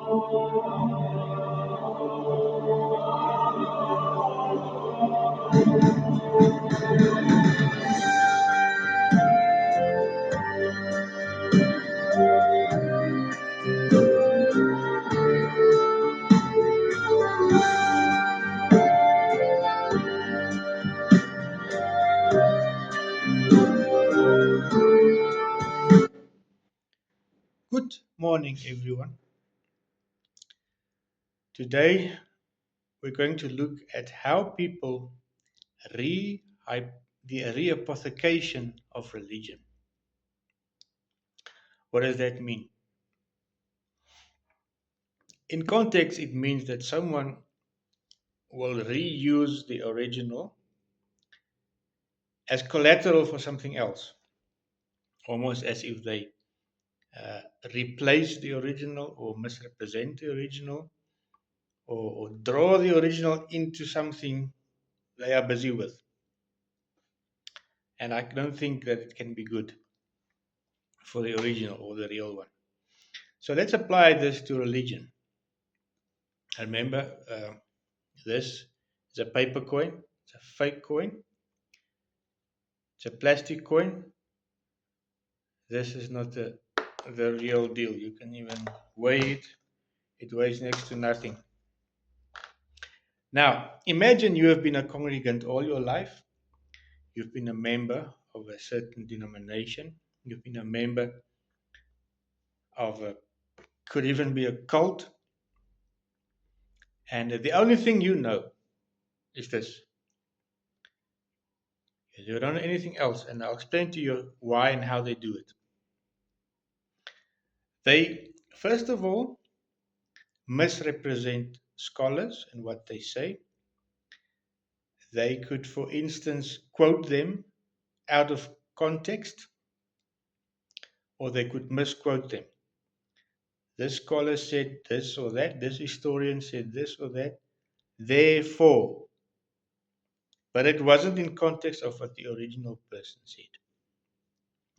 Good morning, everyone. Today we're going to look at how people re the reapothecation of religion. What does that mean? In context, it means that someone will reuse the original as collateral for something else, almost as if they uh, replace the original or misrepresent the original or draw the original into something they are busy with. And I don't think that it can be good for the original or the real one. So let's apply this to religion. Remember, this is a paper coin, it's a fake coin, it's a plastic coin. This is not the real deal. You can even weigh it, it weighs next to nothing. Now, imagine you have been a congregant all your life, you've been a member of a certain denomination, you've been a member of a, could even be a cult, and the only thing you know is this. You don't know anything else, and I'll explain to you why and how they do it. They, first of all, misrepresent scholars and what they say. They could, for instance, quote them out of context, or they could misquote them. This scholar said this or that, this historian said this or that, therefore. But it wasn't in context of what the original person said.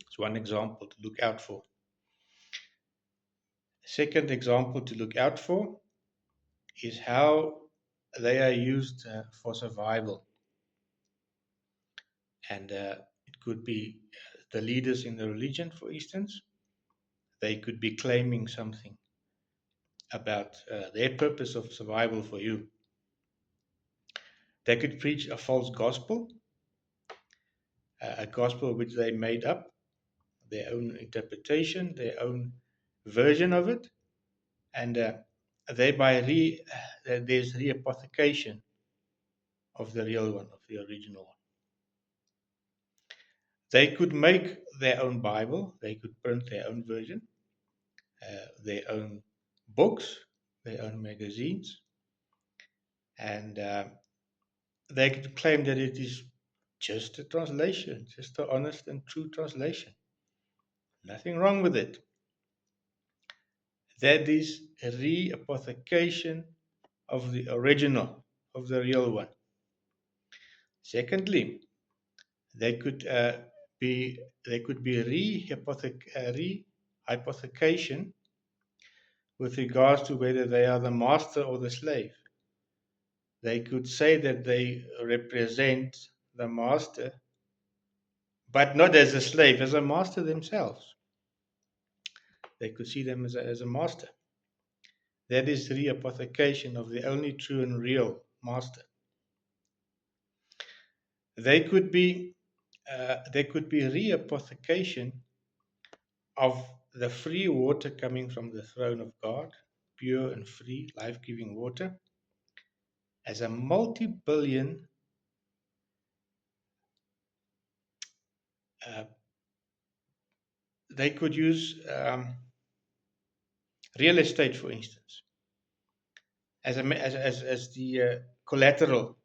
It's one example to look out for. Second example to look out for is how they are used for survival. And it could be the leaders in the religion, for instance, they could be claiming something about their purpose of survival for you. They could preach a false gospel, a gospel which they made up, their own interpretation, their own version of it, and thereby there's reapothecation of the real one, of the original one. They could make their own Bible, they could print their own version, their own books, their own magazines, and they could claim that it is just a translation, just an honest and true translation. Nothing wrong with it. That is a reapothecation of the original, of the real one. Secondly, they could be rehypothecation with regards to whether they are the master or the slave. They could say that they represent the master, but not as a slave, as a master themselves. They could see them as a master. That is reapothecation of the only true and real master. They could be reapothecation of the free water coming from the throne of God, pure and free, life-giving water, as a multi-billion they could use real estate, for instance, as the collateral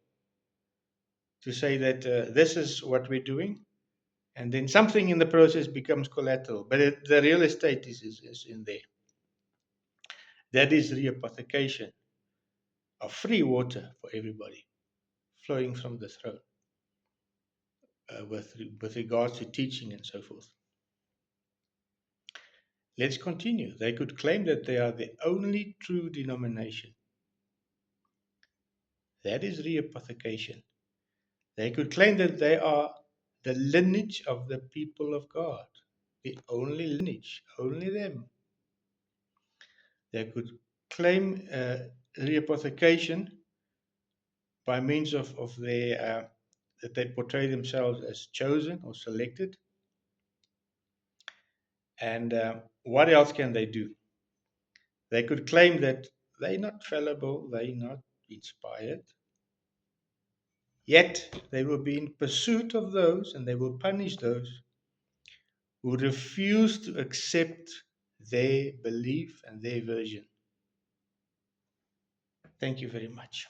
to say that this is what we're doing, and then something in the process becomes collateral, but the real estate is in there. That is reapothecation of free water for everybody, flowing from the throne, with regards to teaching and so forth. Let's continue. They could claim that they are the only true denomination. That is reapothication. They could claim that they are the lineage of the people of God, the only lineage, only them. They could claim reapothication by means of their that they portray themselves as chosen or selected. And what else can they do? They could claim that they're not fallible, they're not inspired. Yet they will be in pursuit of those and they will punish those who refuse to accept their belief and their version. Thank you very much.